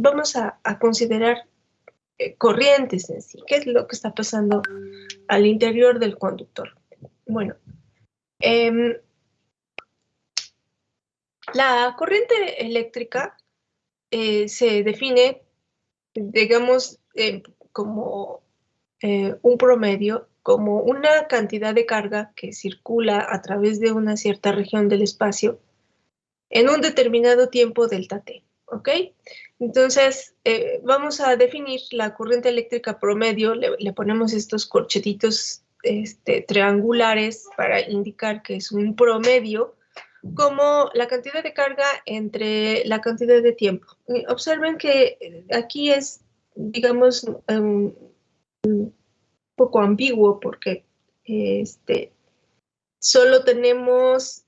vamos a considerar corrientes en sí. ¿Qué es lo que está pasando al interior del conductor? Bueno, la corriente eléctrica se define, digamos, como un promedio, como una cantidad de carga que circula a través de una cierta región del espacio en un determinado tiempo delta t, ¿ok? Entonces, vamos a definir la corriente eléctrica promedio, le ponemos estos corchetitos triangulares para indicar que es un promedio, como la cantidad de carga entre la cantidad de tiempo. Observen que aquí es, digamos, un poco ambiguo porque solo tenemos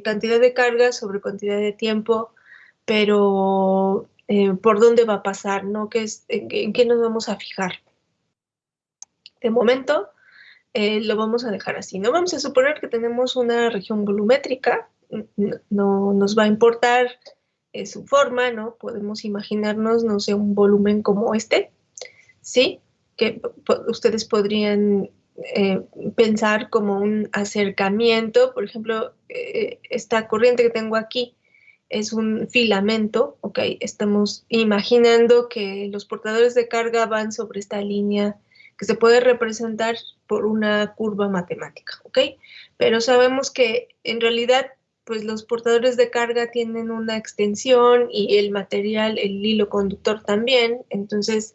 cantidad de carga sobre cantidad de tiempo, pero ¿por dónde va a pasar? ¿No? ¿En qué nos vamos a fijar? De momento, lo vamos a dejar así. No vamos a suponer que tenemos una región volumétrica, no nos va a importar su forma, ¿no? Podemos imaginarnos, no sé, un volumen como este, ¿sí? Que ustedes podrían pensar como un acercamiento, por ejemplo, esta corriente que tengo aquí es un filamento, ¿ok? Estamos imaginando que los portadores de carga van sobre esta línea que se puede representar por una curva matemática, ¿ok? Pero sabemos que en realidad, pues los portadores de carga tienen una extensión y el material, el hilo conductor también, entonces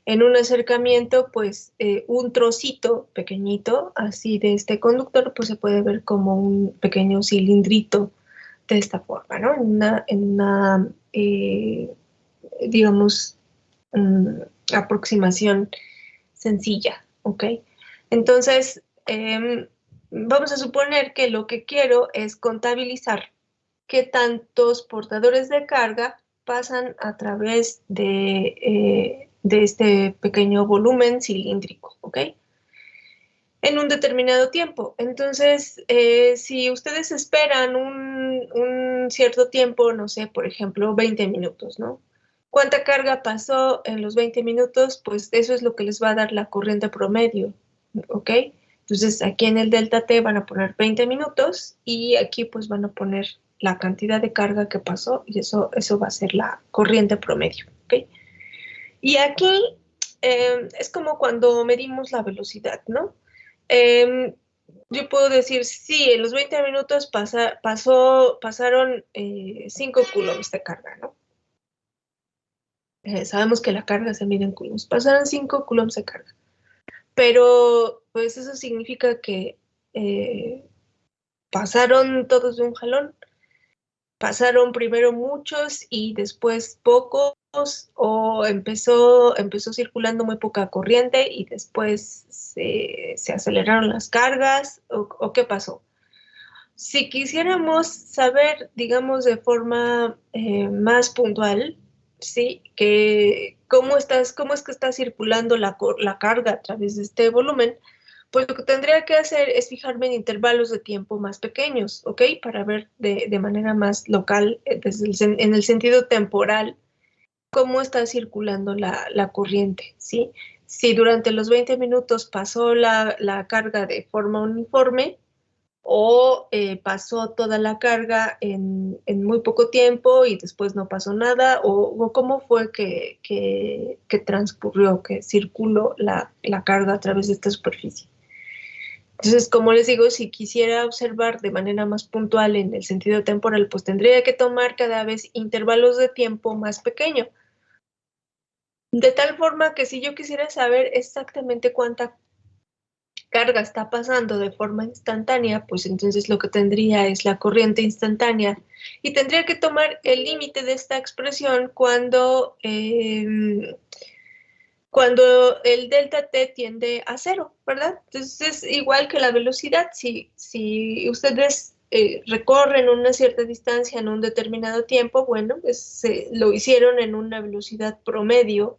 en un acercamiento, pues un trocito pequeñito, así de este conductor, pues se puede ver como un pequeño cilindrito de esta forma, ¿no? Digamos, aproximación sencilla, ¿ok? Entonces, vamos a suponer que lo que quiero es contabilizar qué tantos portadores de carga pasan a través de este pequeño volumen cilíndrico, ¿ok? En un determinado tiempo. Entonces, si ustedes esperan un cierto tiempo, no sé, por ejemplo, 20 minutos, ¿no? ¿Cuánta carga pasó en los 20 minutos? Pues eso es lo que les va a dar la corriente promedio, ¿ok? Entonces, aquí en el delta T van a poner 20 minutos y aquí pues van a poner la cantidad de carga que pasó y eso va a ser la corriente promedio, ¿ok? Y aquí es como cuando medimos la velocidad, ¿no? Yo puedo decir, sí, en los 20 minutos pasaron 5 coulombs de carga, ¿no? Sabemos que la carga se mide en coulombs. Pasaron 5 coulombs de carga. Pero, pues eso significa que pasaron todos de un jalón. Pasaron primero muchos y después pocos, o empezó circulando muy poca corriente y después se aceleraron las cargas, o qué pasó. Si quisiéramos saber, digamos, de forma más puntual, ¿sí? Que cómo es que está circulando la carga a través de este volumen, pues lo que tendría que hacer es fijarme en intervalos de tiempo más pequeños, ¿ok? Para ver de manera más local, en el sentido temporal, cómo está circulando la corriente, ¿sí? Si durante los 20 minutos pasó la carga de forma uniforme, o pasó toda la carga en muy poco tiempo y después no pasó nada, o cómo fue que transcurrió, que circuló la carga a través de esta superficie. Entonces, como les digo, si quisiera observar de manera más puntual en el sentido temporal, pues tendría que tomar cada vez intervalos de tiempo más pequeños. De tal forma que si yo quisiera saber exactamente cuánta carga está pasando de forma instantánea, pues entonces lo que tendría es la corriente instantánea y tendría que tomar el límite de esta expresión cuando el delta t tiende a cero, ¿verdad? Entonces es igual que la velocidad. Si ustedes recorren una cierta distancia en un determinado tiempo, bueno, pues lo hicieron en una velocidad promedio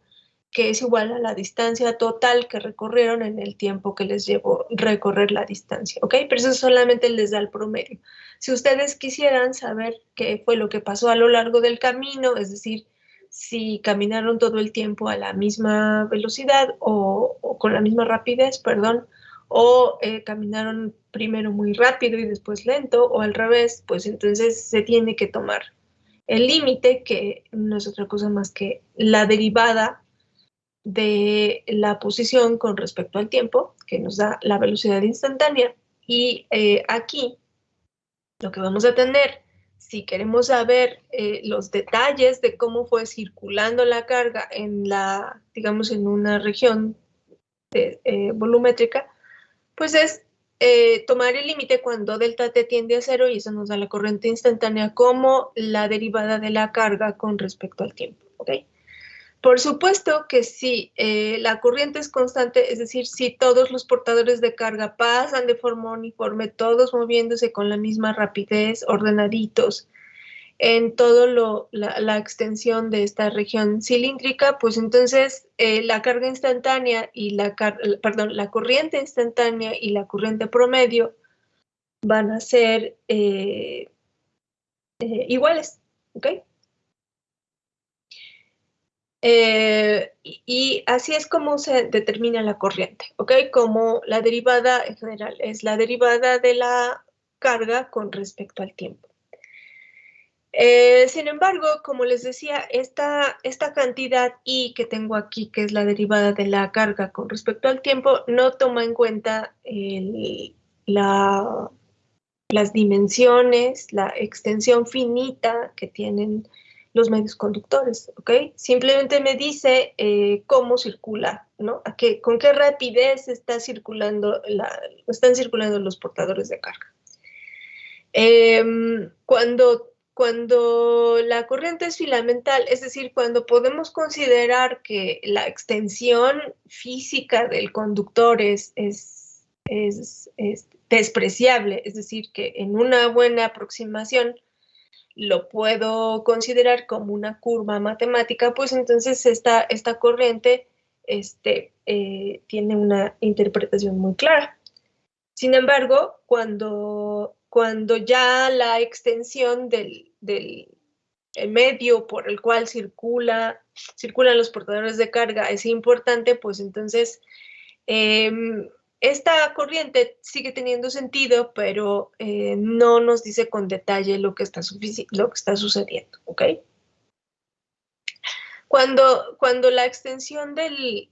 que es igual a la distancia total que recorrieron en el tiempo que les llevó recorrer la distancia, ¿ok? Pero eso solamente les da el promedio. Si ustedes quisieran saber qué fue lo que pasó a lo largo del camino, es decir, si caminaron todo el tiempo a la misma velocidad o con la misma rapidez, perdón, o caminaron primero muy rápido y después lento, o al revés, pues entonces se tiene que tomar el límite, que no es otra cosa más que la derivada de la posición con respecto al tiempo, que nos da la velocidad instantánea. Y aquí lo que vamos a tener, si queremos saber los detalles de cómo fue circulando la carga en la, digamos, en una región volumétrica, pues es tomar el límite cuando delta t tiende a cero, y eso nos da la corriente instantánea como la derivada de la carga con respecto al tiempo, ¿ok? Por supuesto que si la corriente es constante, es decir, si todos los portadores de carga pasan de forma uniforme, todos moviéndose con la misma rapidez, ordenaditos, en toda la extensión de esta región cilíndrica, pues entonces la carga instantánea y la corriente instantánea y la corriente promedio van a ser iguales, ¿ok? Y así es como se determina la corriente, ¿ok? Como la derivada en general es la derivada de la carga con respecto al tiempo. Sin embargo, como les decía, esta cantidad I que tengo aquí, que es la derivada de la carga con respecto al tiempo, no toma en cuenta las dimensiones, la extensión finita que tienen los medios conductores, ¿ok? Simplemente me dice cómo circula, ¿no? Con qué rapidez están circulando los portadores de carga. Cuando la corriente es filamental, es decir, cuando podemos considerar que la extensión física del conductor es despreciable, es decir, que en una buena aproximación lo puedo considerar como una curva matemática, pues entonces esta corriente tiene una interpretación muy clara. Sin embargo, cuando ya la extensión del medio por el cual circulan los portadores de carga es importante, pues entonces esta corriente sigue teniendo sentido, pero no nos dice con detalle lo que está sucediendo, ¿ok? Cuando la extensión del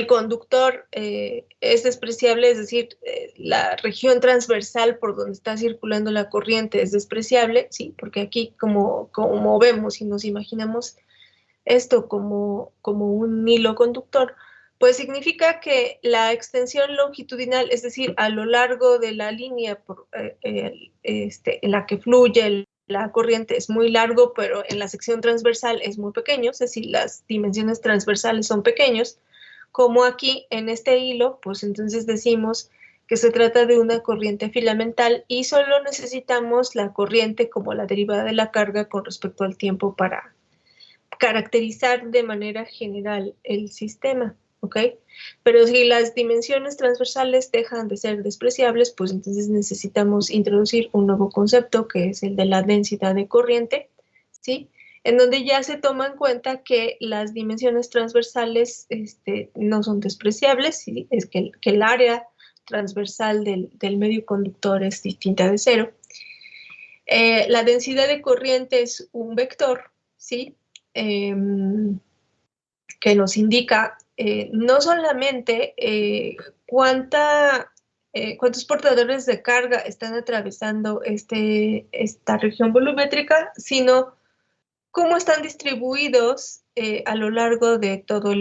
conductor es despreciable, es decir, la región transversal por donde está circulando la corriente es despreciable, sí, porque aquí como vemos y nos imaginamos esto como un hilo conductor, pues significa que la extensión longitudinal, es decir, a lo largo de la línea en la que fluye la corriente es muy largo, pero en la sección transversal es muy pequeño, es decir, las dimensiones transversales son pequeños, como aquí en este hilo, pues entonces decimos que se trata de una corriente filamental y solo necesitamos la corriente como la derivada de la carga con respecto al tiempo para caracterizar de manera general el sistema, ¿ok? Pero si las dimensiones transversales dejan de ser despreciables, pues entonces necesitamos introducir un nuevo concepto que es el de la densidad de corriente, ¿sí? En donde ya se toma en cuenta que las dimensiones transversales no son despreciables, ¿sí? Es que el área transversal del medio conductor es distinta de cero. La densidad de corriente es un vector, ¿sí? Que nos indica no solamente cuántos portadores de carga están atravesando esta región volumétrica, sino cómo están distribuidos a lo largo de toda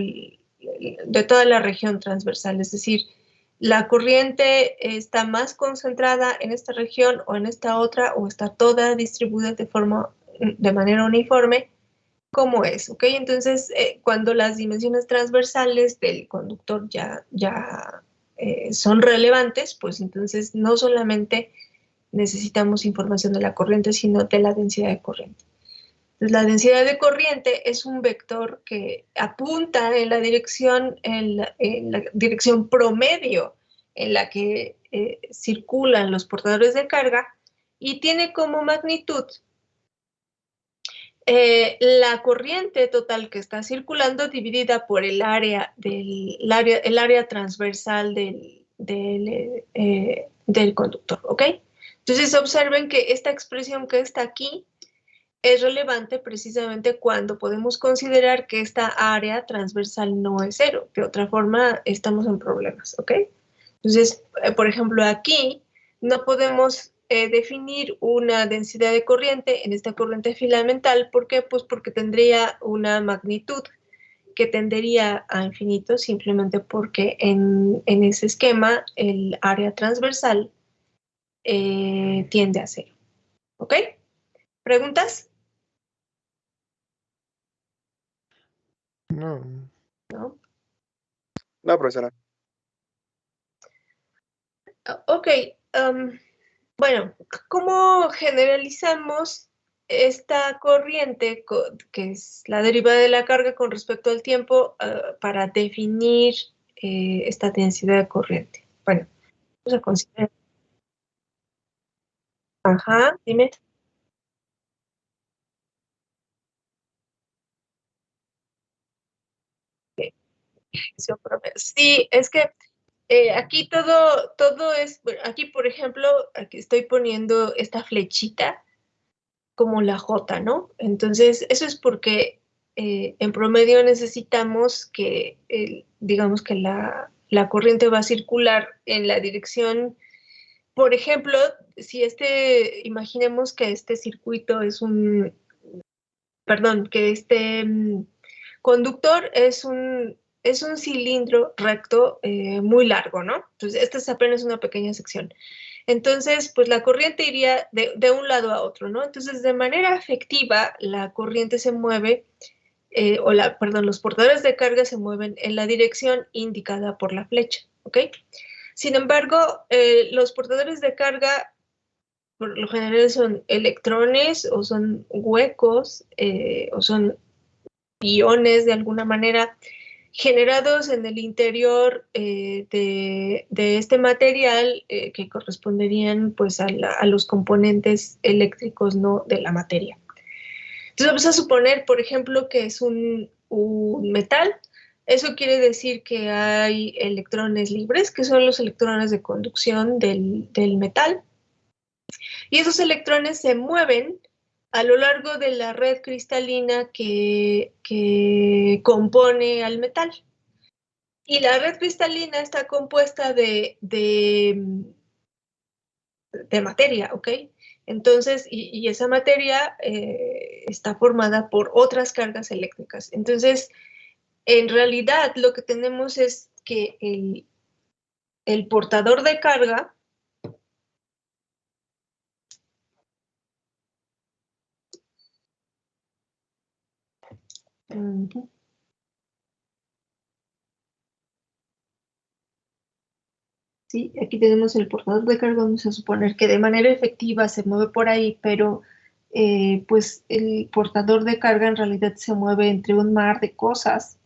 la región transversal. Es decir, la corriente está más concentrada en esta región o en esta otra, o está toda distribuida de manera uniforme. ¿Cómo es? ¿Ok? Entonces, cuando las dimensiones transversales del conductor ya son relevantes, pues entonces no solamente necesitamos información de la corriente, sino de la densidad de corriente. Entonces, la densidad de corriente es un vector que apunta en la dirección promedio en la que circulan los portadores de carga, y tiene como magnitud la corriente total que está circulando dividida por el área transversal del conductor, ¿ok? Entonces observen que esta expresión que está aquí es relevante precisamente cuando podemos considerar que esta área transversal no es cero. De otra forma, estamos en problemas, ¿ok? Entonces, por ejemplo, aquí no podemos definir una densidad de corriente en esta corriente filamental. ¿Por qué? Pues porque tendría una magnitud que tendería a infinito simplemente porque en ese esquema el área transversal tiende a cero. ¿Ok? ¿Preguntas? No. ¿No? No, profesora. Ok. Bueno, ¿cómo generalizamos esta corriente que es la derivada de la carga con respecto al tiempo para definir esta densidad de corriente? Bueno, vamos a considerar. Ajá, dime. Sí, es que aquí todo es, bueno, aquí por ejemplo, aquí estoy poniendo esta flechita como la J, ¿no? Entonces, eso es porque en promedio necesitamos que, digamos que la corriente va a circular en la dirección, por ejemplo, si imaginemos que este circuito es perdón, que este conductor es un cilindro recto muy largo, ¿no? Entonces, esta es apenas una pequeña sección. Entonces, pues la corriente iría de un lado a otro, ¿no? Entonces, de manera efectiva, la corriente se mueve, perdón, los portadores de carga se mueven en la dirección indicada por la flecha, ¿ok? Sin embargo, los portadores de carga por lo general son electrones o son huecos o son iones de alguna manera generados en el interior de este material que corresponderían pues a los componentes eléctricos, ¿no?, de la materia. Entonces vamos a suponer, por ejemplo, que es un metal. Eso quiere decir que hay electrones libres, que son los electrones de conducción del metal. Y esos electrones se mueven a lo largo de la red cristalina que compone al metal. Y la red cristalina está compuesta de materia, ¿ok? Entonces, y esa materia está formada por otras cargas eléctricas. Entonces, en realidad lo que tenemos es que el portador de carga Sí, aquí tenemos el portador de carga, vamos a suponer que de manera efectiva se mueve por ahí, pero pues el portador de carga en realidad se mueve entre un mar de cosas.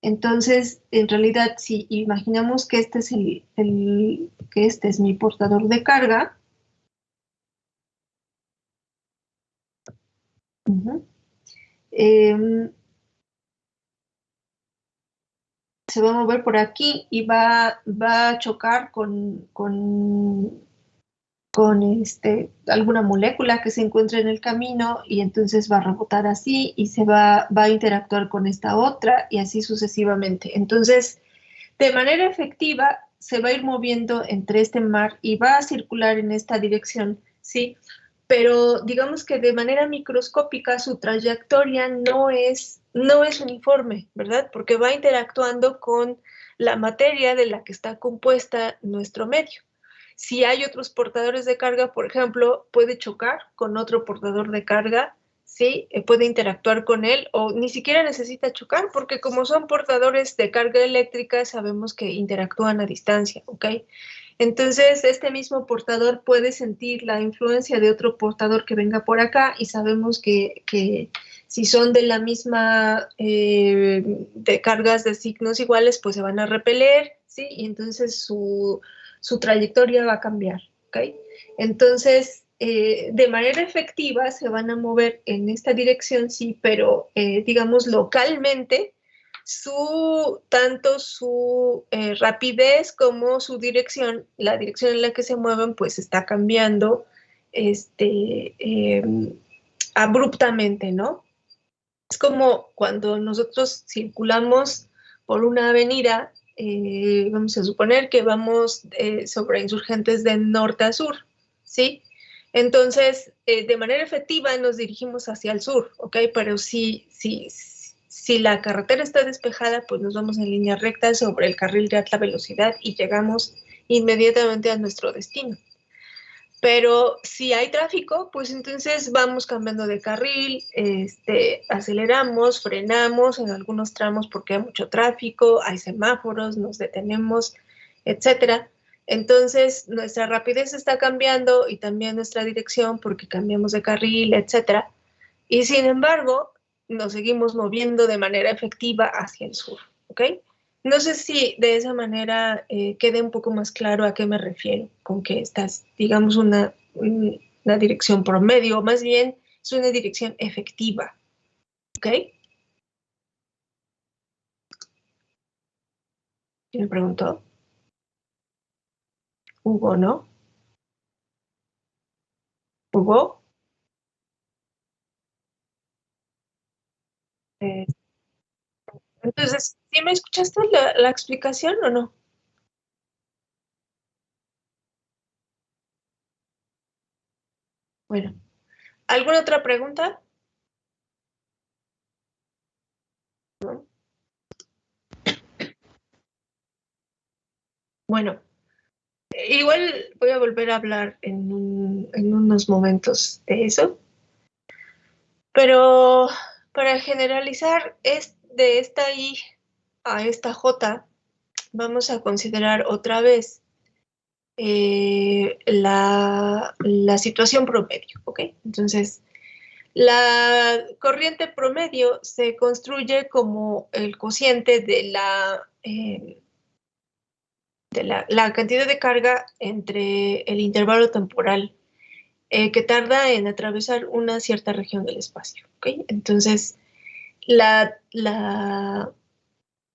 Entonces, en realidad, si imaginamos que este es que este es mi portador de carga, se va a mover por aquí y va a chocar con alguna molécula que se encuentre en el camino y entonces va a rebotar así y va a interactuar con esta otra y así sucesivamente. Entonces, de manera efectiva, se va a ir moviendo entre este mar y va a circular en esta dirección, ¿sí? Pero digamos que de manera microscópica su trayectoria no es uniforme, ¿verdad? Porque va interactuando con la materia de la que está compuesta nuestro medio. Si hay otros portadores de carga, por ejemplo, puede chocar con otro portador de carga, ¿sí? Puede interactuar con él o ni siquiera necesita chocar porque como son portadores de carga eléctrica, sabemos que interactúan a distancia, ¿ok? Entonces, este mismo portador puede sentir la influencia de otro portador que venga por acá y sabemos que si son de la misma, de cargas de signos iguales, pues se van a repeler, ¿sí? Y entonces su trayectoria va a cambiar, ¿ok? Entonces, de manera efectiva se van a mover en esta dirección, sí, pero digamos localmente, tanto su rapidez como su dirección, la dirección en la que se mueven, pues está cambiando abruptamente, ¿no? Es como cuando nosotros circulamos por una avenida, vamos a suponer que vamos sobre Insurgentes de norte a sur, ¿sí? Entonces, de manera efectiva nos dirigimos hacia el sur, ¿ok? Pero si la carretera está despejada, pues nos vamos en línea recta sobre el carril de alta velocidad y llegamos inmediatamente a nuestro destino. Pero si hay tráfico, pues entonces vamos cambiando de carril, aceleramos, frenamos en algunos tramos porque hay mucho tráfico, hay semáforos, nos detenemos, etcétera. Entonces nuestra rapidez está cambiando y también nuestra dirección porque cambiamos de carril, etcétera. Y sin embargo, nos seguimos moviendo de manera efectiva hacia el sur, ¿ok? No sé si de esa manera quede un poco más claro a qué me refiero, con que estás, digamos, una dirección promedio, o más bien es una dirección efectiva, ¿ok? ¿Quién me preguntó? Hugo, ¿no? ¿Hugo? Eh, entonces, ¿sí me escuchaste la explicación o no? Bueno, ¿alguna otra pregunta? ¿No? Bueno, igual voy a volver a hablar en unos momentos de eso, pero para generalizar, de esta I a esta J, vamos a considerar otra vez la situación promedio, ¿ok? Entonces, la corriente promedio se construye como el cociente de la cantidad de carga entre el intervalo temporal que tarda en atravesar una cierta región del espacio, ¿ok? Entonces, la, la,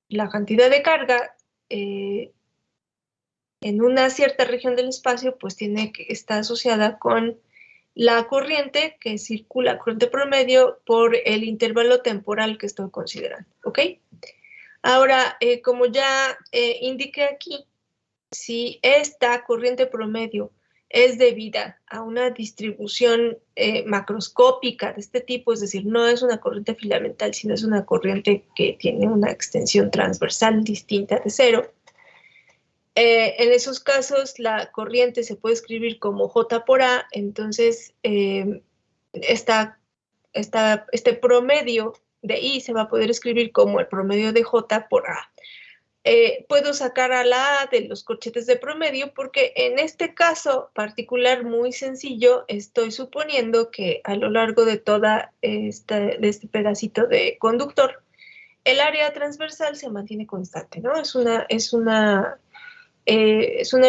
la cantidad de carga en una cierta región del espacio, pues tiene que estar asociada con la corriente que circula, corriente promedio, por el intervalo temporal que estoy considerando, ¿ok? Ahora, como ya indiqué aquí, si esta corriente promedio es debida a una distribución macroscópica de este tipo, es decir, no es una corriente filamental, sino es una corriente que tiene una extensión transversal distinta de cero, en esos casos la corriente se puede escribir como J por A, entonces este promedio de I se va a poder escribir como el promedio de J por A. Puedo sacar a la A de los corchetes de promedio porque en este caso particular muy sencillo estoy suponiendo que a lo largo de toda de este pedacito de conductor el área transversal se mantiene constante, ¿no? Es una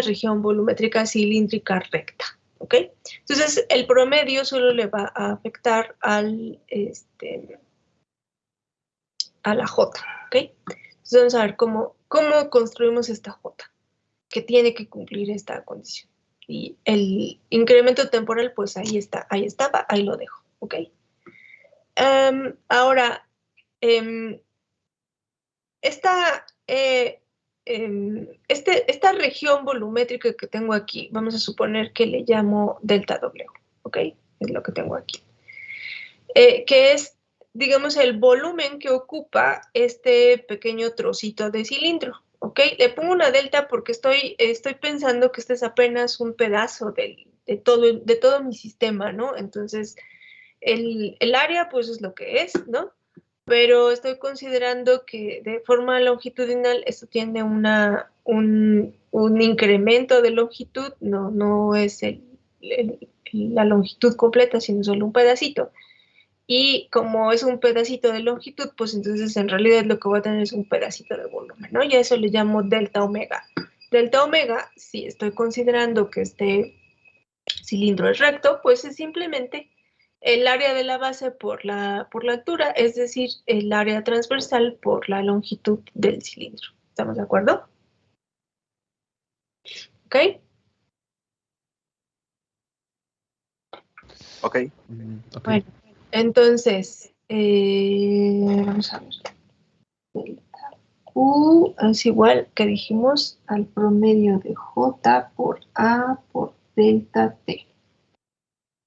región volumétrica cilíndrica recta, ¿ok? Entonces, el promedio solo le va a afectar a la J, ¿ok? Entonces, vamos a ver cómo construimos esta J, que tiene que cumplir esta condición. Y el incremento temporal, pues ahí está, ahí estaba, ahí lo dejo, ¿ok? Ahora, esta esta región volumétrica que tengo aquí, vamos a suponer que le llamo delta W, ¿ok? Es lo que tengo aquí. Que es, digamos, el volumen que ocupa este pequeño trocito de cilindro, ¿ok? Le pongo una delta porque estoy pensando que este es apenas un pedazo de todo mi sistema, ¿no? Entonces, el área, pues, es lo que es, ¿no? Pero estoy considerando que de forma longitudinal esto tiene un incremento de longitud, no es la longitud completa, sino solo un pedacito. Y como es un pedacito de longitud, pues entonces en realidad lo que voy a tener es un pedacito de volumen, ¿no? Y a eso le llamo delta omega. Delta omega, si estoy considerando que cilindro es recto, pues es simplemente el área de la base por la altura, es decir, el área transversal por la longitud del cilindro. ¿Estamos de acuerdo? ¿Ok? Ok. Ok. Bueno, entonces, vamos a ver. Delta Q es igual que dijimos al promedio de J por A por delta T.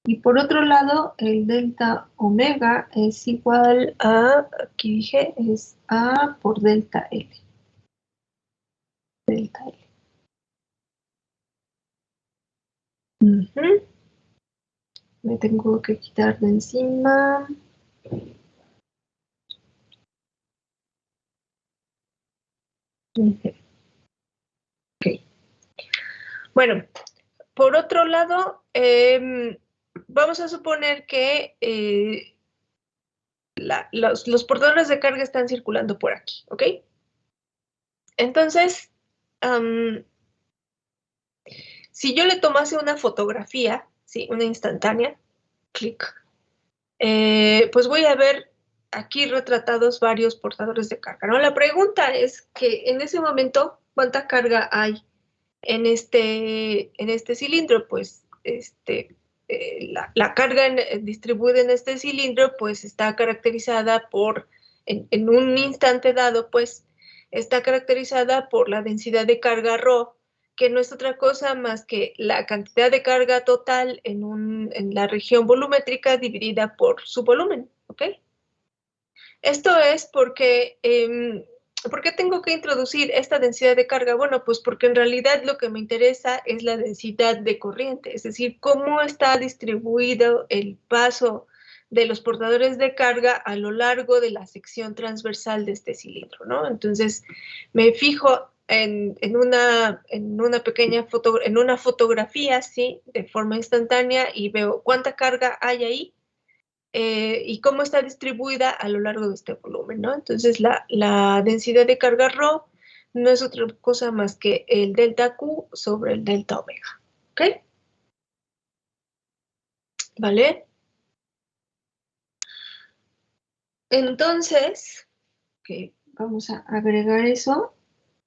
Y por otro lado, el delta omega es igual a, aquí dije, es A por delta L. Delta L. Ujú. Me tengo que quitar de encima. Ujú. Ok. Bueno, por otro lado, vamos a suponer que los portadores de carga están circulando por aquí, ¿ok? Entonces, si yo le tomase una fotografía, ¿sí? Una instantánea, clic, pues voy a ver aquí retratados varios portadores de carga, ¿no? La pregunta es que en ese momento, ¿cuánta carga hay en este cilindro? Pues la carga distribuida en este cilindro pues está caracterizada por, en un instante dado, pues está caracterizada por la densidad de carga ρ, que no es otra cosa más que la cantidad de carga total en la región volumétrica dividida por su volumen, ¿ok? Esto es porque, ¿por qué tengo que introducir esta densidad de carga? Bueno, pues porque en realidad lo que me interesa es la densidad de corriente, es decir, cómo está distribuido el paso de los portadores de carga a lo largo de la sección transversal de este cilindro, ¿no? Entonces, me fijo en una pequeña en una fotografía, ¿sí? De forma instantánea y veo cuánta carga hay ahí y cómo está distribuida a lo largo de este volumen, ¿no? Entonces, la densidad de carga ρ no es otra cosa más que el delta Q sobre el delta omega, ¿ok? ¿Vale? Entonces, okay, vamos a agregar eso.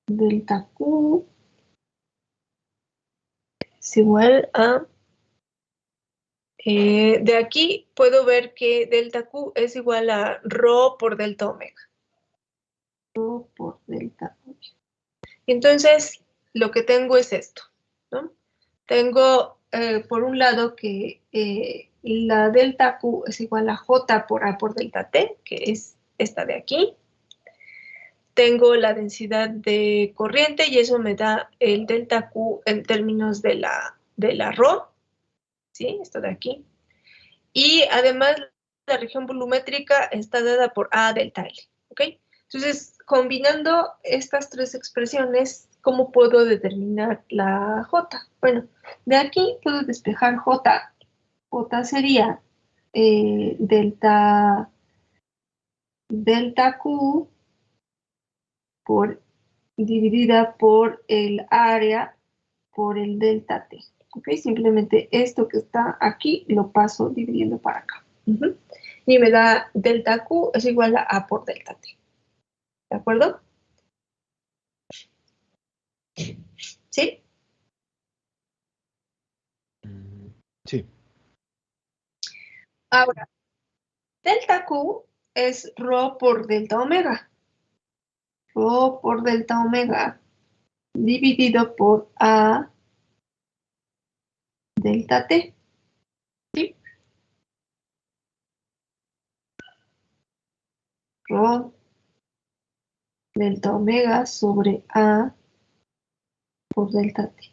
Delta Q es igual a... de aquí puedo ver que delta Q es igual a ρ por delta omega. Ρ por delta omega. Entonces, lo que tengo es esto, ¿no? Tengo, por un lado, que la delta Q es igual a J por A por delta T, que es esta de aquí. Tengo la densidad de corriente y eso me da el delta Q en términos de la ρ, ¿sí? Esto de aquí. Y además, la región volumétrica está dada por A delta L, ¿ok? Entonces, combinando estas tres expresiones, ¿cómo puedo determinar la J? Bueno, de aquí puedo despejar J. J sería delta Q dividida por el área por el delta T. ¿Ok? Simplemente esto que está aquí lo paso dividiendo para acá. Y me da delta Q es igual a A por delta T. ¿De acuerdo? ¿Sí? Sí. Ahora, delta Q es ρ por delta omega. Ρ por delta omega dividido por A delta T. ¿Sí? Ρ delta omega sobre A por delta T.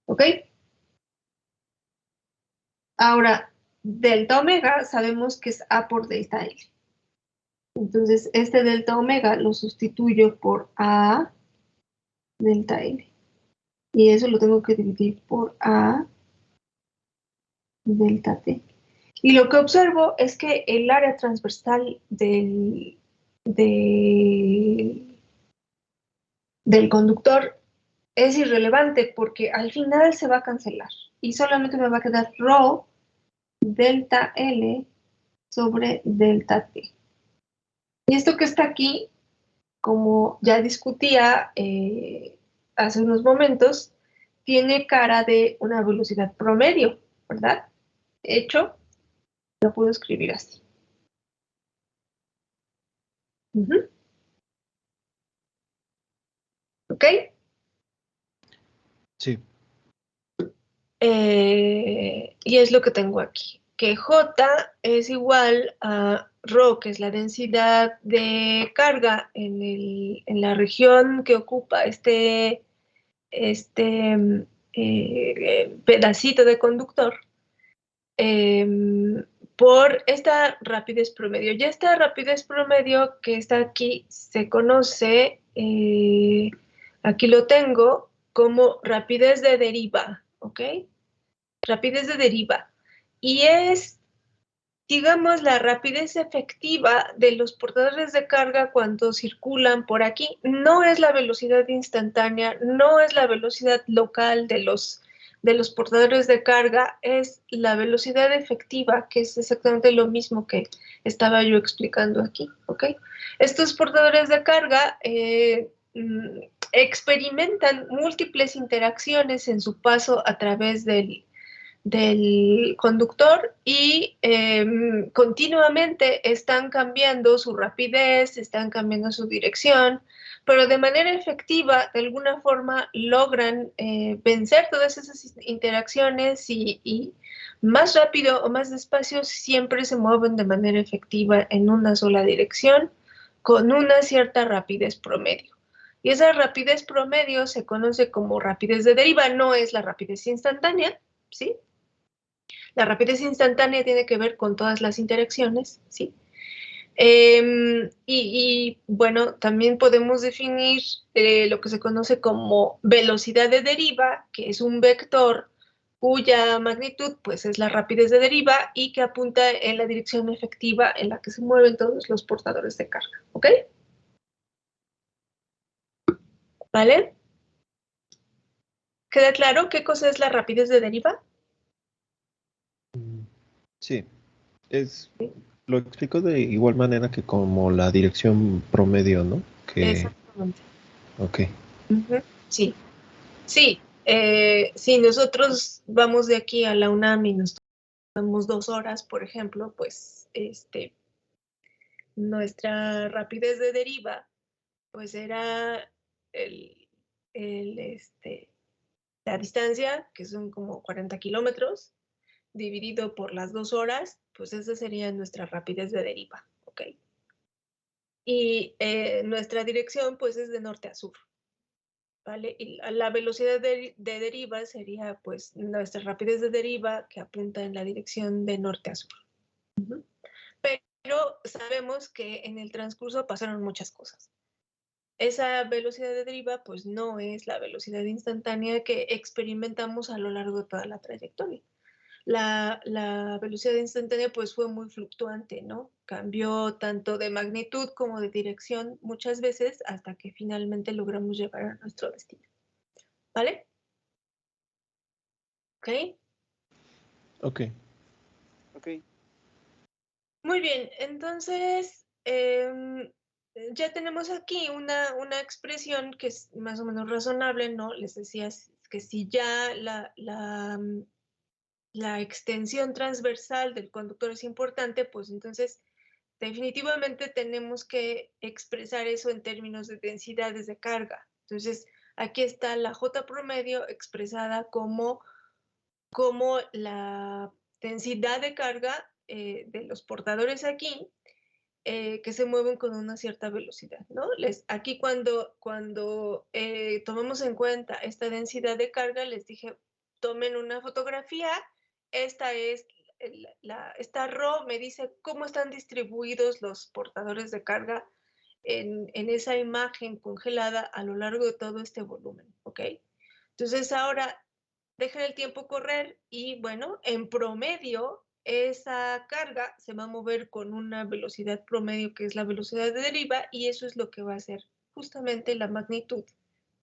¿Ok? Ahora, delta omega sabemos que es A por delta L. Entonces, este delta omega lo sustituyo por A delta L. Y eso lo tengo que dividir por A delta T. Y lo que observo es que el área transversal del conductor es irrelevante porque al final se va a cancelar. y solamente me va a quedar rho delta L sobre delta T. Y esto que está aquí, como ya discutía hace unos momentos, tiene cara de una velocidad promedio, ¿verdad? De hecho, lo puedo escribir así. ¿Ok? Sí. Y es lo que tengo aquí, que J es igual a ρ, que es la densidad de carga en la región que ocupa este pedacito de conductor, por esta rapidez promedio. Ya esta rapidez promedio que está aquí se conoce, aquí lo tengo, como rapidez de deriva, ¿ok? Rapidez de deriva. Y es, digamos, la rapidez efectiva de los portadores de carga cuando circulan por aquí. No es la velocidad instantánea, no es la velocidad local de los portadores de carga, es la velocidad efectiva, que es exactamente lo mismo que estaba yo explicando aquí, ¿ok? Estos portadores de carga experimentan múltiples interacciones en su paso a través del conductor y continuamente están cambiando su rapidez, están cambiando su dirección, pero de manera efectiva, de alguna forma, logran vencer todas esas interacciones y más rápido o más despacio siempre se mueven de manera efectiva en una sola dirección con una cierta rapidez promedio. Y esa rapidez promedio se conoce como rapidez de deriva, no es la rapidez instantánea, ¿sí? La rapidez instantánea tiene que ver con todas las interacciones, ¿sí? Bueno, también podemos definir lo que se conoce como velocidad de deriva, que es un vector cuya magnitud pues es la rapidez de deriva y que apunta en la dirección efectiva en la que se mueven todos los portadores de carga, ¿ok? ¿Vale? ¿Queda claro qué cosa es la rapidez de deriva? Sí. Lo explico de igual manera que como la dirección promedio, ¿no? Exactamente. Ok. Sí, sí. Si nosotros vamos de aquí a la UNAM y nos tomamos 2 horas, por ejemplo, pues nuestra rapidez de deriva, pues era el, el, la distancia, que son como 40 kilómetros, dividido por las 2 horas, pues esa sería nuestra rapidez de deriva, ¿ok? Y nuestra dirección, pues es de norte a sur, ¿vale? Y la velocidad de deriva sería, pues, nuestra rapidez de deriva que apunta en la dirección de norte a sur. Pero sabemos que en el transcurso pasaron muchas cosas. Esa velocidad de deriva, pues, no es la velocidad instantánea que experimentamos a lo largo de toda la trayectoria. La velocidad instantánea pues fue muy fluctuante, ¿no? Cambió tanto de magnitud como de dirección muchas veces hasta que finalmente logramos llegar a nuestro destino. ¿Vale? ¿Ok? Ok. Ok. Muy bien, entonces ya tenemos aquí una expresión que es más o menos razonable, ¿no? Les decía que si ya la extensión transversal del conductor es importante, pues entonces definitivamente tenemos que expresar eso en términos de densidades de carga. Entonces, aquí está la J promedio expresada como la densidad de carga de los portadores aquí, que se mueven con una cierta velocidad, ¿no? Aquí cuando tomamos en cuenta esta densidad de carga, les dije, tomen una fotografía, esta es esta RO me dice cómo están distribuidos los portadores de carga en esa imagen congelada a lo largo de todo este volumen, ¿ok? Entonces ahora dejen el tiempo correr y bueno, en promedio esa carga se va a mover con una velocidad promedio que es la velocidad de deriva y eso es lo que va a ser justamente la magnitud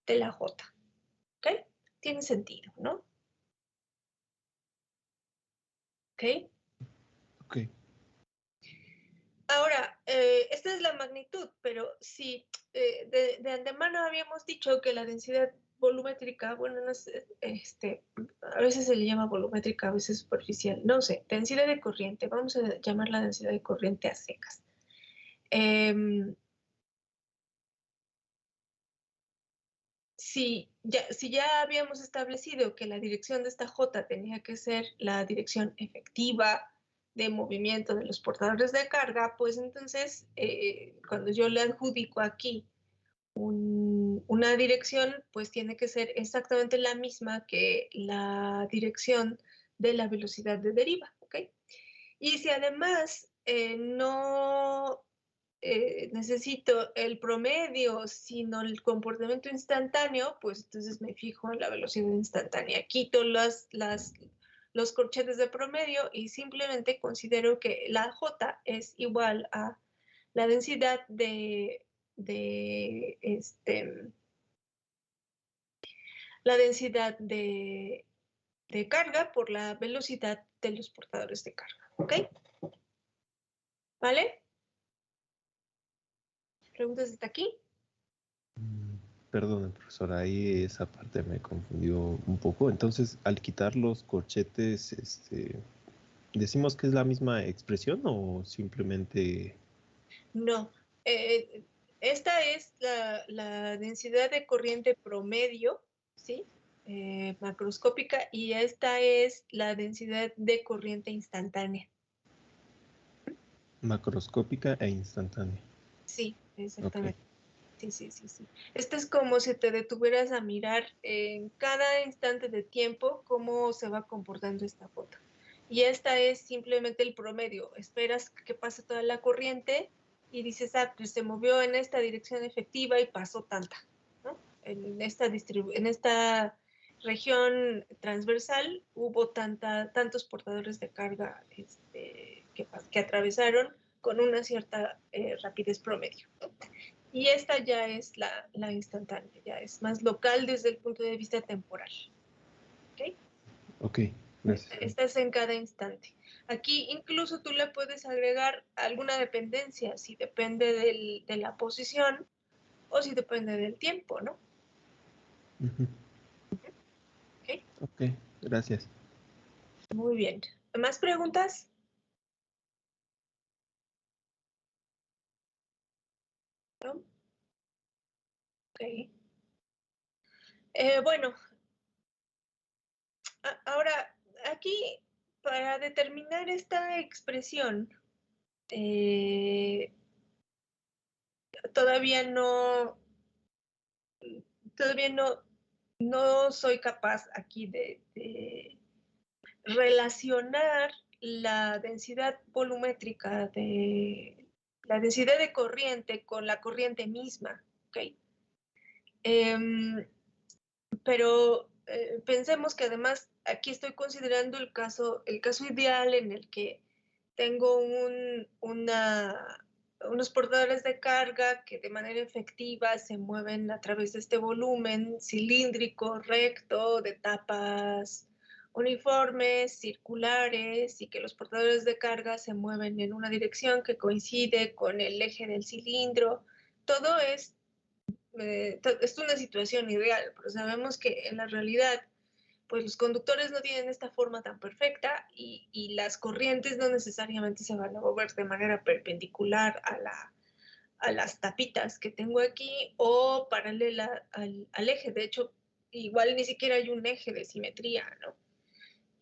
de la J. ¿Ok? Tiene sentido, ¿no? ¿Ok? Ok. Ahora, esta es la magnitud, pero si de antemano habíamos dicho que la densidad volumétrica, bueno, no sé, a veces se le llama volumétrica, a veces superficial, no sé, densidad de corriente, vamos a llamar la densidad de corriente a secas. Si ya habíamos establecido que la dirección de esta J tenía que ser la dirección efectiva de movimiento de los portadores de carga, pues entonces cuando yo le adjudico aquí una dirección, pues tiene que ser exactamente la misma que la dirección de la velocidad de deriva, ¿ok? Y si además no necesito el promedio, sino el comportamiento instantáneo, pues entonces me fijo en la velocidad instantánea. Quito los corchetes de promedio y simplemente considero que la J es igual a la densidad la densidad de carga por la velocidad de los portadores de carga, ¿ok? ¿Vale? ¿Preguntas hasta aquí? Perdón, profesor, ahí esa parte me confundió un poco. Entonces, al quitar los corchetes, ¿decimos que es la misma expresión o simplemente... No. Eh, Esta es la densidad de corriente promedio, ¿sí? Macroscópica, y esta es la densidad de corriente instantánea. macroscópica e instantánea? Sí, Ok. exactamente. Sí. Esto es como si te detuvieras a mirar en cada instante de tiempo cómo se va comportando esta foto. Y esta es simplemente el promedio. Esperas que pase toda la corriente y dices, ah, pues se movió en esta dirección efectiva y pasó tanta, ¿no? En esta región transversal hubo tantos portadores de carga que atravesaron con una cierta rapidez promedio, ¿no? Y esta ya es la instantánea, ya es más local desde el punto de vista temporal. ¿Ok? Ok, gracias. Esta es en cada instante. Aquí incluso tú le puedes agregar alguna dependencia, si depende de la posición o si depende del tiempo, ¿no? Ujú. ¿Ok? Ok, gracias. Muy bien. ¿Más preguntas? ¿No? Ok. Bueno, ahora aquí para determinar esta expresión, eh, todavía no, todavía no soy capaz aquí de relacionar la densidad volumétrica de la densidad de corriente con la corriente misma, ¿ok? Pero pensemos que además aquí estoy considerando el caso ideal en el que tengo unos portadores de carga que de manera efectiva se mueven a través de este volumen cilíndrico, recto, de tapas uniformes, circulares, y que los portadores de carga se mueven en una dirección que coincide con el eje del cilindro. Todo es una situación ideal, pero sabemos que en la realidad pues los conductores no tienen esta forma tan perfecta y las corrientes no necesariamente se van a mover de manera perpendicular a las tapitas que tengo aquí o paralela al eje. De hecho, igual ni siquiera hay un eje de simetría, ¿no?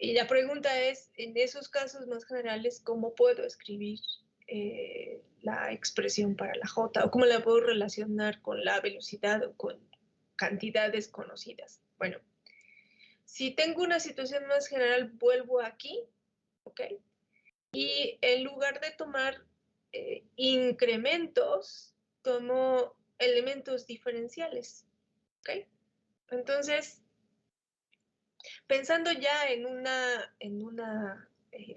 Y la pregunta es, en esos casos más generales, ¿cómo puedo escribir la expresión para la J? ¿O cómo la puedo relacionar con la velocidad o con cantidades conocidas? Bueno, si tengo una situación más general, vuelvo aquí, ¿ok? Y en lugar de tomar incrementos, tomo elementos diferenciales, ¿ok? Entonces, pensando ya en una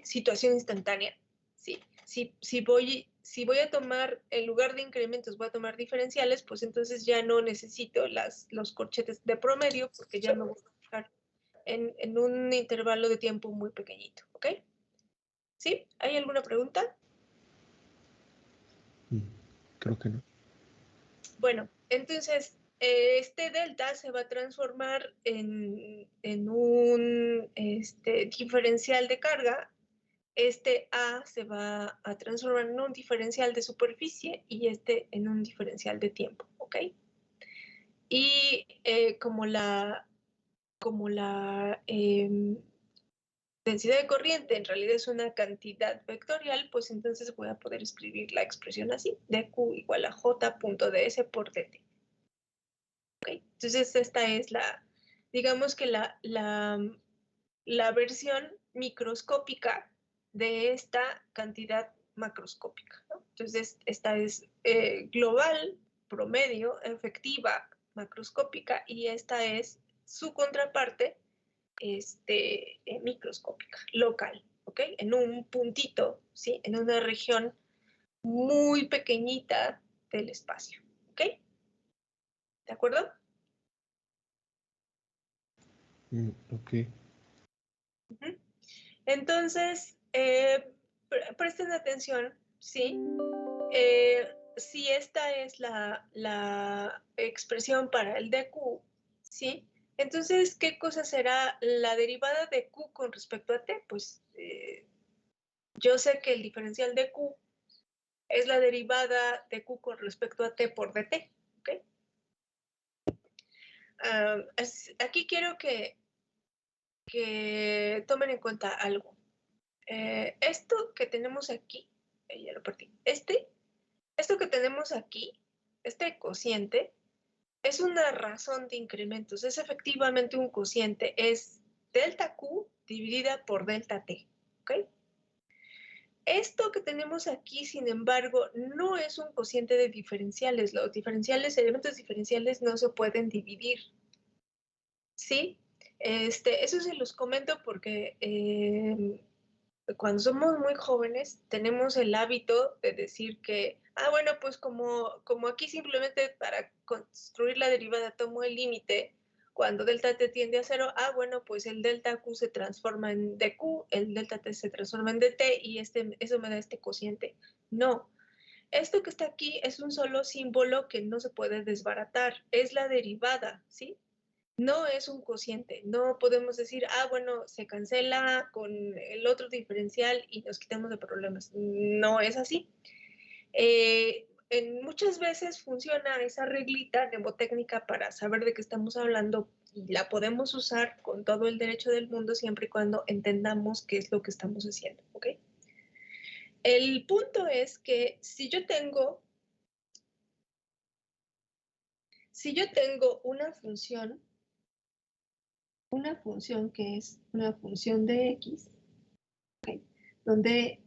situación instantánea, ¿sí? Si voy a tomar, en lugar de incrementos, voy a tomar diferenciales, pues entonces ya no necesito los corchetes de promedio, porque ya me voy a fijar en un intervalo de tiempo muy pequeñito, ¿ok? ¿Sí? ¿Hay alguna pregunta? Creo que no. Bueno, entonces este delta se va a transformar en un diferencial de carga. Este A se va a transformar en un diferencial de superficie y este en un diferencial de tiempo, ¿ok? Y como la densidad de corriente en realidad es una cantidad vectorial, pues entonces voy a poder escribir la expresión así, dq igual a j.ds por dt. ¿Okay? Entonces esta es digamos que la versión microscópica de esta cantidad macroscópica, ¿no? Entonces esta es global, promedio, efectiva, macroscópica, y esta es su contraparte microscópica, local, ¿ok? En un puntito, ¿sí? En una región muy pequeñita del espacio, ¿ok? ¿De acuerdo? Ok. Uh-huh. Entonces, presten atención, ¿sí? Si esta es la expresión para el dq, ¿sí? Entonces, ¿qué cosa será la derivada de q con respecto a t? Pues yo sé que el diferencial de q es la derivada de q con respecto a t por dt, ¿ok? Aquí quiero que tomen en cuenta algo. Esto que tenemos aquí, ya lo perdí, esto que tenemos aquí, este cociente, es una razón de incrementos, es efectivamente un cociente, es delta Q dividida por delta T, ¿ok? Esto que tenemos aquí, sin embargo, no es un cociente de diferenciales. Los elementos diferenciales no se pueden dividir, ¿sí? Eso se los comento porque cuando somos muy jóvenes tenemos el hábito de decir que, bueno, pues como aquí simplemente para construir la derivada tomo el límite, cuando delta t tiende a 0, bueno, pues el delta q se transforma en dq, el delta t se transforma en dt y eso me da este cociente. No, esto que está aquí es un solo símbolo que no se puede desbaratar, es la derivada, ¿sí? No es un cociente, no podemos decir, bueno, se cancela con el otro diferencial y nos quitamos de problemas. No es así. Muchas veces funciona esa reglita mnemotécnica para saber de qué estamos hablando y la podemos usar con todo el derecho del mundo siempre y cuando entendamos qué es lo que estamos haciendo, ¿ok? El punto es que si yo tengo una función que es una función de x, ¿okay? Donde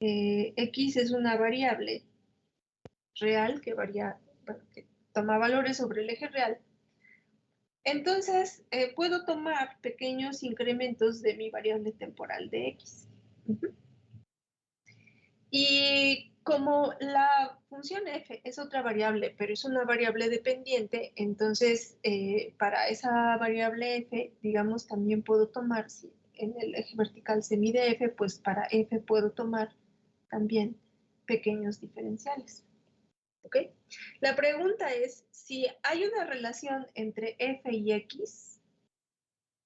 x es una variable real que varía, bueno, que toma valores sobre el eje real. Entonces, puedo tomar pequeños incrementos de mi variable temporal de x. Uh-huh. Y como la función f es otra variable, pero es una variable dependiente, entonces para esa variable f, digamos, también puedo tomar, si en el eje vertical se mide f, pues para f puedo tomar también pequeños diferenciales. ¿Ok? La pregunta es, si hay una relación entre f y x,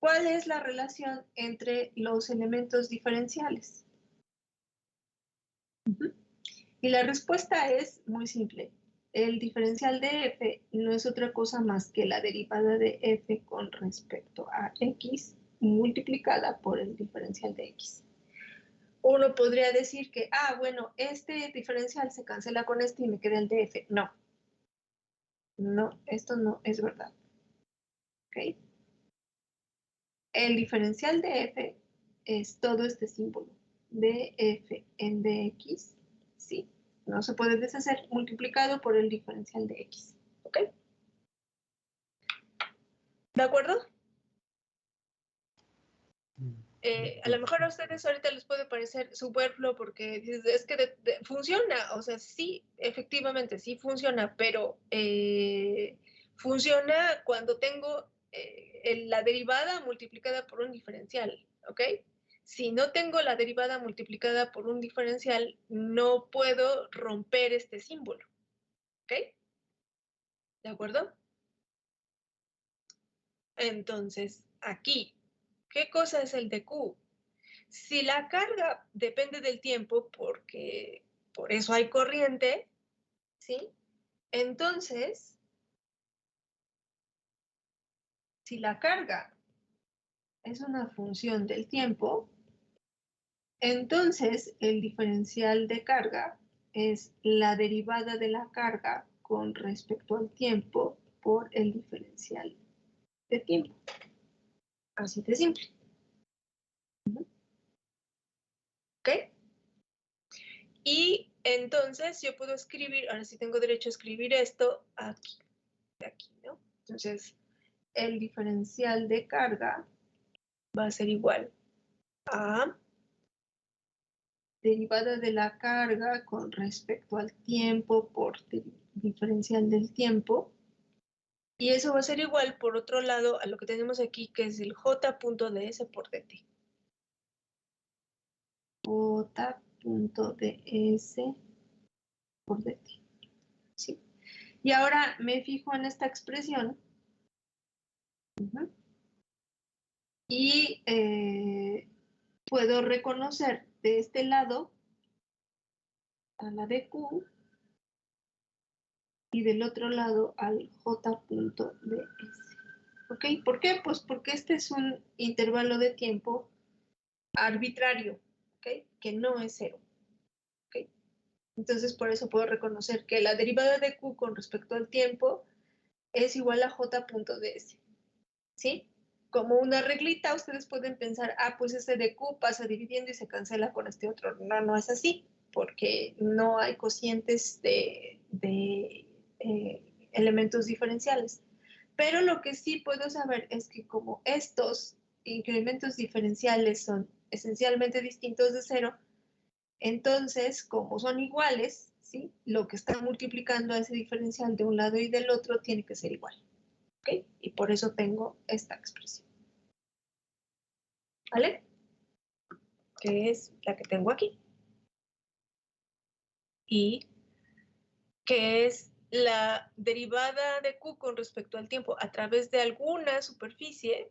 ¿cuál es la relación entre los elementos diferenciales? Uh-huh. Y la respuesta es muy simple. El diferencial de f no es otra cosa más que la derivada de f con respecto a x multiplicada por el diferencial de x. Uno podría decir que, bueno, este diferencial se cancela con este y me queda el de f. No. No, esto no es verdad. ¿Ok? El diferencial de f es todo este símbolo. df en dx, sí. No se puede deshacer, multiplicado por el diferencial de x. ¿Ok? ¿De acuerdo? A lo mejor a ustedes ahorita les puede parecer superfluo porque es que funciona, o sea, sí, efectivamente, sí funciona, pero funciona cuando tengo la derivada multiplicada por un diferencial, ¿ok? Si no tengo la derivada multiplicada por un diferencial, no puedo romper este símbolo. ¿Ok? ¿De acuerdo? Entonces, aquí, ¿qué cosa es el de Q? Si la carga depende del tiempo, porque por eso hay corriente, ¿sí? Entonces, si la carga es una función del tiempo, entonces el diferencial de carga es la derivada de la carga con respecto al tiempo por el diferencial de tiempo. Así de simple. ¿Ok? Y entonces yo puedo escribir, ahora sí tengo derecho a escribir esto aquí, de aquí, ¿no? Entonces, el diferencial de carga va a ser igual a derivada de la carga con respecto al tiempo por diferencial del tiempo. Y eso va a ser igual, por otro lado, a lo que tenemos aquí, que es el j.ds por dt. J.ds por dt. ¿Sí? Y ahora me fijo en esta expresión. Y puedo reconocer de este lado a la de Q y del otro lado al J.ds. ¿Ok? ¿Por qué? Pues porque este es un intervalo de tiempo arbitrario, ¿ok? Que no es cero. ¿Ok? Entonces, por eso puedo reconocer que la derivada de Q con respecto al tiempo es igual a J.ds. ¿Sí? Como una reglita, ustedes pueden pensar, ah, pues este de Q pasa dividiendo y se cancela con este otro. No, no es así, porque no hay cocientes de elementos diferenciales. Pero lo que sí puedo saber es que como estos incrementos diferenciales son esencialmente distintos de cero, entonces, como son iguales, ¿sí? Lo que está multiplicando a ese diferencial de un lado y del otro tiene que ser igual. ¿Ok? Y por eso tengo esta expresión. ¿Vale? Que es la que tengo aquí. Y que es la derivada de Q con respecto al tiempo a través de alguna superficie.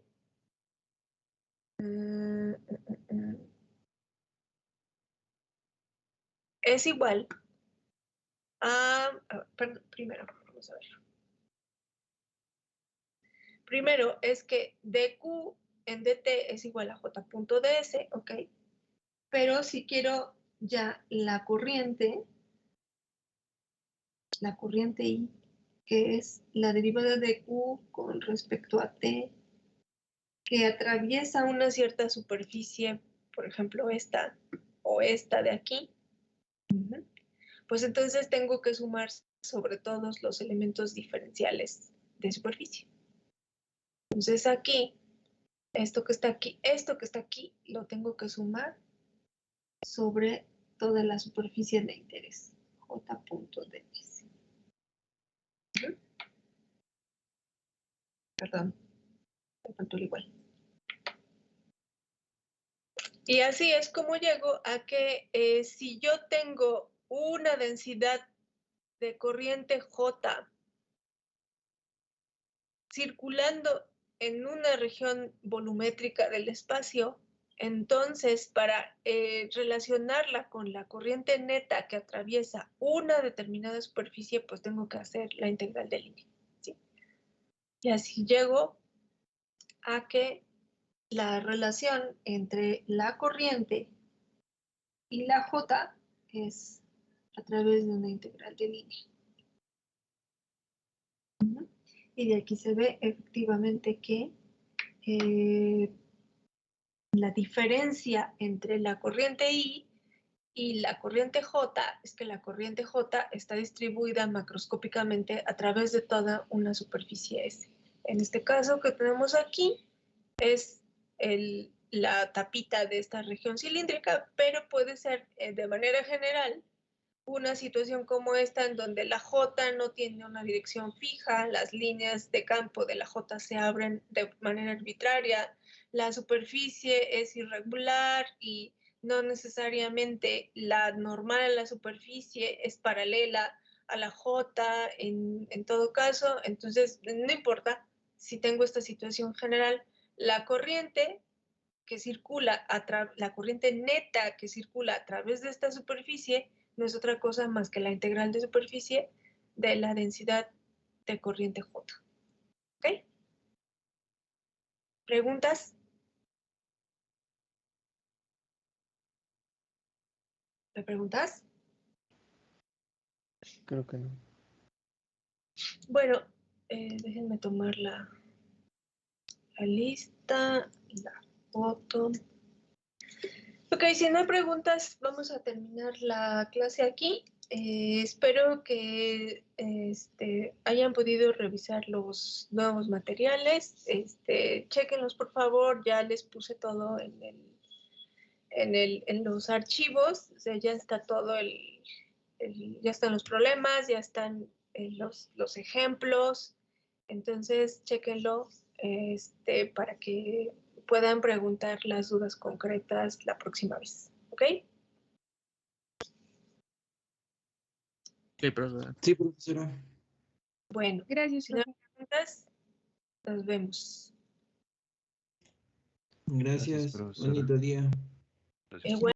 Es igual perdón, primero, vamos a ver. Primero es que dq en dt es igual a j.ds, ¿ok? Pero si quiero ya la corriente I, que es la derivada de q con respecto a t, que atraviesa una cierta superficie, por ejemplo esta o esta de aquí, pues entonces tengo que sumar sobre todos los elementos diferenciales de superficie. Entonces aquí, esto que está aquí, lo tengo que sumar sobre toda la superficie de interés, j.ds. Perdón, me faltó el igual. Y así es como llego a que si yo tengo una densidad de corriente J circulando en una región volumétrica del espacio, entonces para relacionarla con la corriente neta que atraviesa una determinada superficie, pues tengo que hacer la integral de línea, ¿sí? Y así llego a que la relación entre la corriente y la J es a través de una integral de línea. Y de aquí se ve efectivamente que la diferencia entre la corriente I y la corriente J es que la corriente J está distribuida macroscópicamente a través de toda una superficie S. En este caso que tenemos aquí es la tapita de esta región cilíndrica, pero puede ser de manera general una situación como esta en donde la J no tiene una dirección fija, las líneas de campo de la J se abren de manera arbitraria, la superficie es irregular y no necesariamente la normal a la superficie es paralela a la J en todo caso, entonces no importa si tengo esta situación general, la corriente que circula, la corriente neta que circula a través de esta superficie no es otra cosa más que la integral de superficie de la densidad de corriente J. ¿Ok? ¿Preguntas? ¿Me preguntas? Creo que no. Bueno, déjenme tomar la lista, la foto. Ok, si no hay preguntas, vamos a terminar la clase aquí. Espero que hayan podido revisar los nuevos materiales. Chéquenlos, por favor. Ya les puse todo en los archivos. O sea, ya está todo ya están los problemas, ya están los ejemplos. Entonces, chéquenlo para que puedan preguntar las dudas concretas la próxima vez. ¿Ok? Sí, profesora. Sí, profesora. Bueno, Gracias, si no hay profe. preguntas, nos vemos. Gracias. profesora. Bonito día. Gracias.